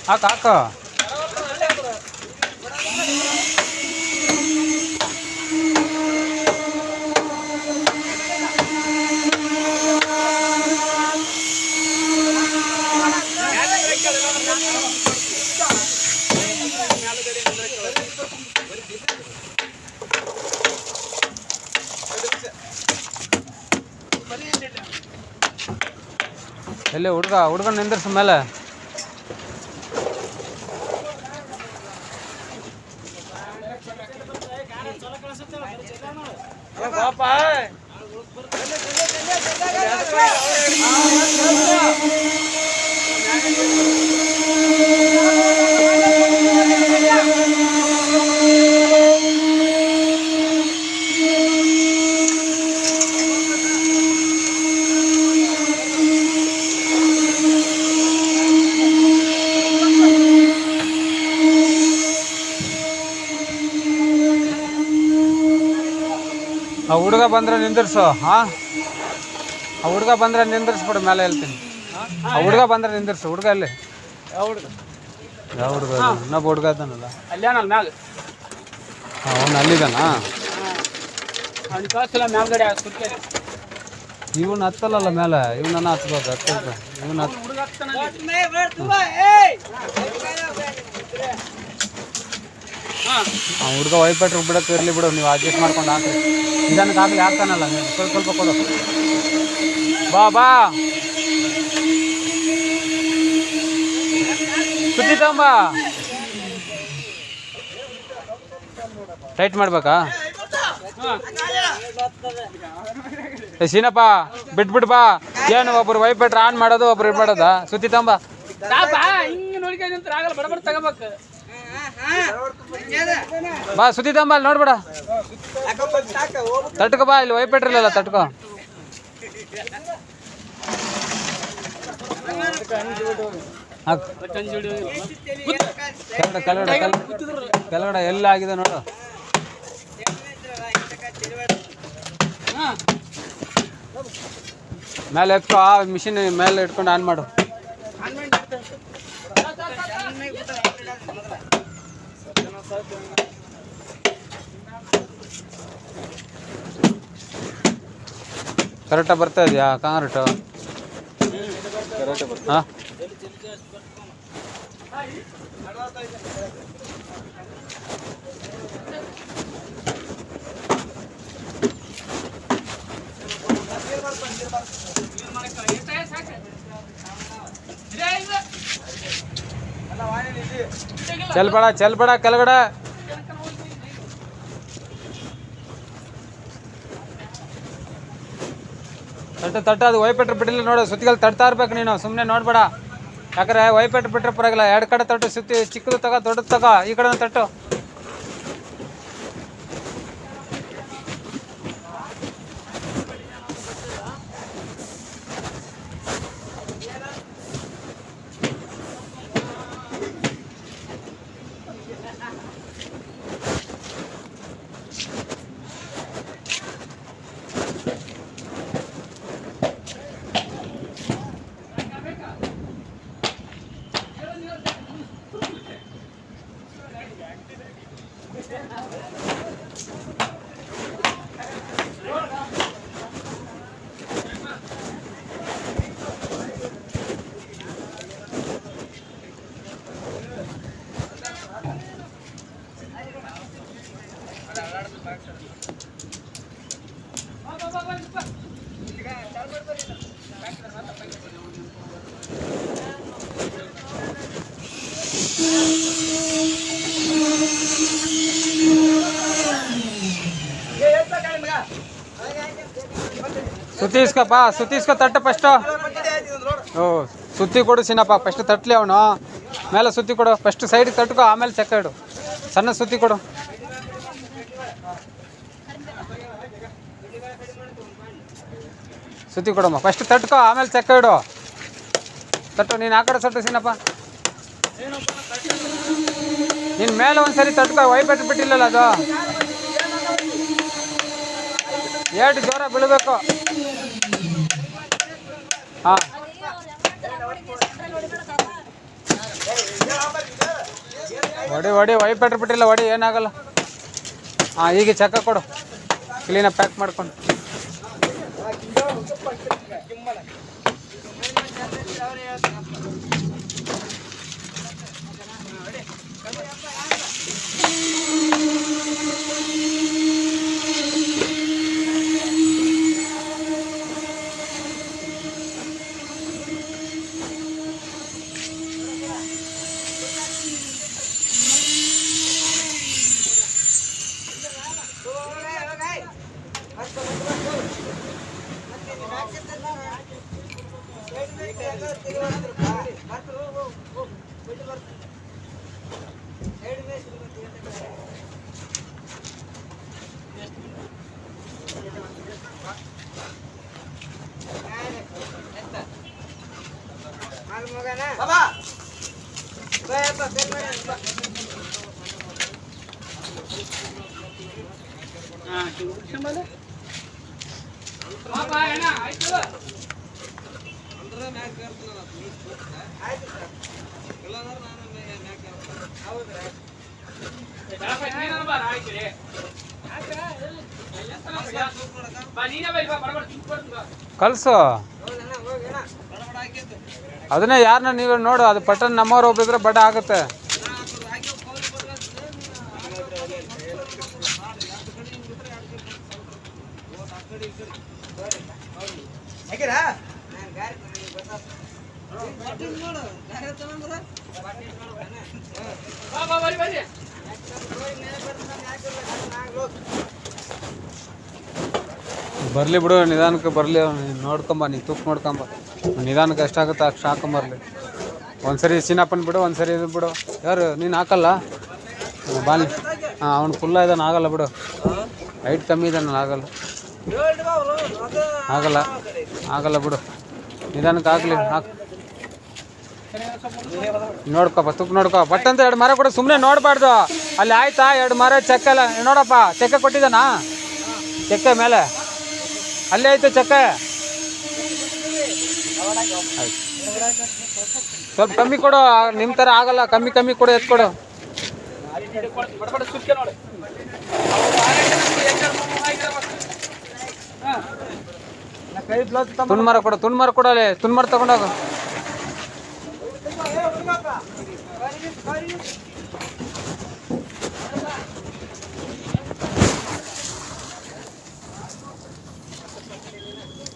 ಹಾಕು ಹಾಕು. ಎಲ್ಲಿ ಹುಡುಗನ ನಿಂದಿರ್ಸ ಮೇಲೆ. ಆ ಹುಡುಗ ಬಂದ್ರೆ ನಿಂದಿರ್ಸು. ಹಾಂ, ಆ ಹುಡುಗ ಬಂದರೆ ನಿಂದಿರ್ಸ್ಬಿಡು. ಮೇಲೆ ಹೇಳ್ತೀನಿ. ಆ ಹುಡುಗ ಬಂದರೆ ನಿಂದಿರ್ಸು. ಹುಡುಗ ಅಲ್ಲಿ ಯಾವ ಹುಡುಗ ಇನ್ನೊಬ್ಬ ಹುಡುಗ ಇದ್ದಾನಲ್ಲ ಅಲ್ಲೇನಲ್ಲ ಮ್ಯಾಗ. ಅವನು ಅಲ್ಲಿದ್ದಾನಾ? ಅವ್ನಿಗೆ ಕಳಿಸಿಲ್ಲ ಮ್ಯಾಲ್ಗಡೆ. ಇವನು ಹತ್ತಲ್ಲ ಮೇಲೆ. ಇವನನ್ನ ಹತ್ಬೇಕು. ಹತ್ತಿರ್ಬೇಕು ಇವನು ಹುಡುಗ ವೈಪೆಟ್ರು ಬಿಡಕ್ಕೆ ಇರಲಿ ಬಿಡು. ನೀವು ಅಡ್ಜಸ್ಟ್ ಮಾಡ್ಕೊಂಡು ಹಾಕ್ರಿ. ನಿಧಾನಕ್ಕೆ ಹಾಕ್ಲಿ. ಹಾಕ್ತಾನಲ್ಲ ನೀವು ಸ್ವಲ್ಪ ಸ್ವಲ್ಪ ಕೊಡು. ಬಾ ಸುದ್ದಿ ತಗೊಂಬ. ಟೈಟ್ ಮಾಡ್ಬೇಕಾ? ಸೀನಪ್ಪ ಬಿಟ್ಬಿಡ್ ಬಾ. ಏನು ಒಬ್ರು ವೈಪೆಟ್ರು ಆನ್ ಮಾಡೋದು, ಒಬ್ರು ಇದು ಮಾಡೋದಾ? ಸುದ್ದಿ ತಗೊಂಬ. ಬಾ ಸುದ್ದಿ ತಗೊಂಬ. ಅಲ್ಲಿ ನೋಡ್ಬೇಡ. ತಟ್ಕೊ ಬಾ. ಇಲ್ಲಿ ವೈಪೆಟ್ರಿಲ್ಲ ತಟ್ಕೊ. ಕೆಳಗಡೆ ಎಲ್ಲ ಆಗಿದೆ ನೋಡು. ಮೇಲೆ ಎತ್ಕೊ. ಆ ಮಿಷಿನ್ ಮೇಲೆ ಇಟ್ಕೊಂಡು ಆನ್ ಮಾಡು. ಕರೆಕ್ಟಾಗಿ ಬರ್ತಾ ಇದೆಯಾ ಕಾಂಗ್ರೆಟು? ಹಾಂ, ಚೆಲ್ಬೇಡ ಕೆಳಗಡೆ. ತಟ್ಟ ಅದು ವೈಪೆಟ್ರು ಬಿಟ್ಟಿಲ್ಲ ನೋಡು. ಸುತ್ತಿಗೆಲ್ಲ ತಟ್ತಾ ಇರ್ಬೇಕು ನೀನು. ಸುಮ್ಮನೆ ನೋಡ್ಬೇಡ. ಯಾಕಂದ್ರೆ ವೈಪೆಟ್ರು ಬಿಟ್ಟರೆ ಪರವಾಗಿಲ್ಲ. ಎರಡು ಕಡೆ ತಟ್ಟು. ಸುತ್ತಿ ಚಿಕ್ಕದು ತಗೋ, ದೊಡ್ಡದು ತಗೋ. ಈ ಕಡೆ ತಟ್ಟು. ಸುತ್ತಿ ಇಸ್ಕಪ್ಪ. ಸುತ್ತಿ ಇಸ್ಕೊ. ತಟ್ಟು ಫಸ್ಟು. ಓ ಸುತ್ತಿ ಕೊಡು ಸೀನಪ್ಪ. ಫಸ್ಟ್ ತಟ್ಟಲಿ ಅವನು. ಮೇಲೆ ಸುತ್ತಿ ಕೊಡು. ಫಸ್ಟ್ ಸೈಡಿಗೆ ತಟ್ಕೊ, ಆಮೇಲೆ ಚೆಕ್ಕ ಇಡು. ಸಣ್ಣ ಸುತ್ತಿ ಕೊಡು. ಸುತ್ತಿ ಕೊಡಮ್ಮ. ಫಸ್ಟ್ ತಟ್ಕೊ, ಆಮೇಲೆ ಚೆಕ್ಕ ಇಡು. ತಟ್ಟು. ನೀನು ಆ ಕಡೆ ಸಟ್ಟು ಸೀನಪ್ಪ. ನೀನು ಮೇಲೆ ಒಂದ್ಸರಿ ತಟ್ಕೊ. ವೈಪೆಟ್ಟು ಬಿಟ್ಟಿಲ್ಲಲ್ಲ ಅದು. ಏಟು ಜೋರ ಬೀಳಬೇಕು. ಹಾಂ ಹೊಡಿ ಹೊಡಿ ವೈಪೆಟ್ರ್ ಬಿಟ್ಟಿಲ್ಲ ಹೊಡಿ ಏನಾಗಲ್ಲ. ಹಾಂ ಈಗ ಚಕ್ಕ ಕೊಡು ಕ್ಲೀನಾಗಿ ಪ್ಯಾಕ್ ಮಾಡ್ಕೊಂಡು. ಕಳ್ಸು ಅದನ್ನೇ ಯಾರನ್ನ ನೀವು ನೋಡು. ಅದು ಪಟನ್ ನಮ್ಮವ್ರು ಒಬ್ಬಿದ್ರೆ ಬಡ ಆಗುತ್ತೆ. ಬರಲಿ ಬಿಡು, ನಿಧಾನಕ್ಕೆ ಬರಲಿ. ನೋಡ್ಕೊಂಬ, ನೀನು ತೂಕ ನೋಡ್ಕೊಂಬ. ನಿಧಾನಕ್ಕೆ ಎಷ್ಟಾಗುತ್ತೆ ಅಷ್ಟು ಹಾಕೊಂಬರ್ಲಿ. ಒಂದ್ಸರಿ ಚಿನ್ನಪ್ಪನ ಬಿಡು, ಒಂದ್ಸರಿ ಇದು ಬಿಡು. ಯಾರು ನೀನು ಹಾಕಲ್ಲ ಬಾಲಿ? ಹಾಂ ಅವ್ನು ಫುಲ್ಲ ಇದ್ದಾನೆ, ಆಗಲ್ಲ ಬಿಡು. ಹೈಟ್ ಕಮ್ಮಿ ಇದ್ದಾನಲ್ಲ, ಆಗಲ್ಲ ಆಗಲ್ಲ ಆಗಲ್ಲ ಬಿಡು. ನಿಧಾನಕ್ಕೆ ಆಗಲಿ, ಹಾಕು. ನೋಡ್ಕೊಪ್ಪ, ತುಕ್ ನೋಡ್ಕೊ. ಬಟ್ ಅಂತ 2 ಮರ ಕೊಡು, ಸುಮ್ಮನೆ ನೋಡಬಾರ್ದು. ಅಲ್ಲಿ ಆಯ್ತಾ 2 ಮರ ಚೆಕ್ಕಲ್ಲ ನೋಡಪ್ಪ. ಚೆಕ್ಕೆ ಕೊಟ್ಟಿದ್ದಾನಾ? ಚೆಕ್ಕೆ ಮೇಲೆ ಅಲ್ಲೇ ಐತೆ ಚೆಕ್ಕೆ. ಆಯ್ತು, ಸ್ವಲ್ಪ ಕಮ್ಮಿ ಕೊಡು. ನಿಮ್ಮ ಥರ ಆಗಲ್ಲ, ಕಮ್ಮಿ ಕಮ್ಮಿ ಕೊಡು, ಎತ್ಕೊಡು. ತುಂಡು ಮರ ಕೊಡು, ತುಂಡು ಮರ ಕೊಡಲಿ. ತುಂಡು ಮರ ತಗೊಂಡೋಗು.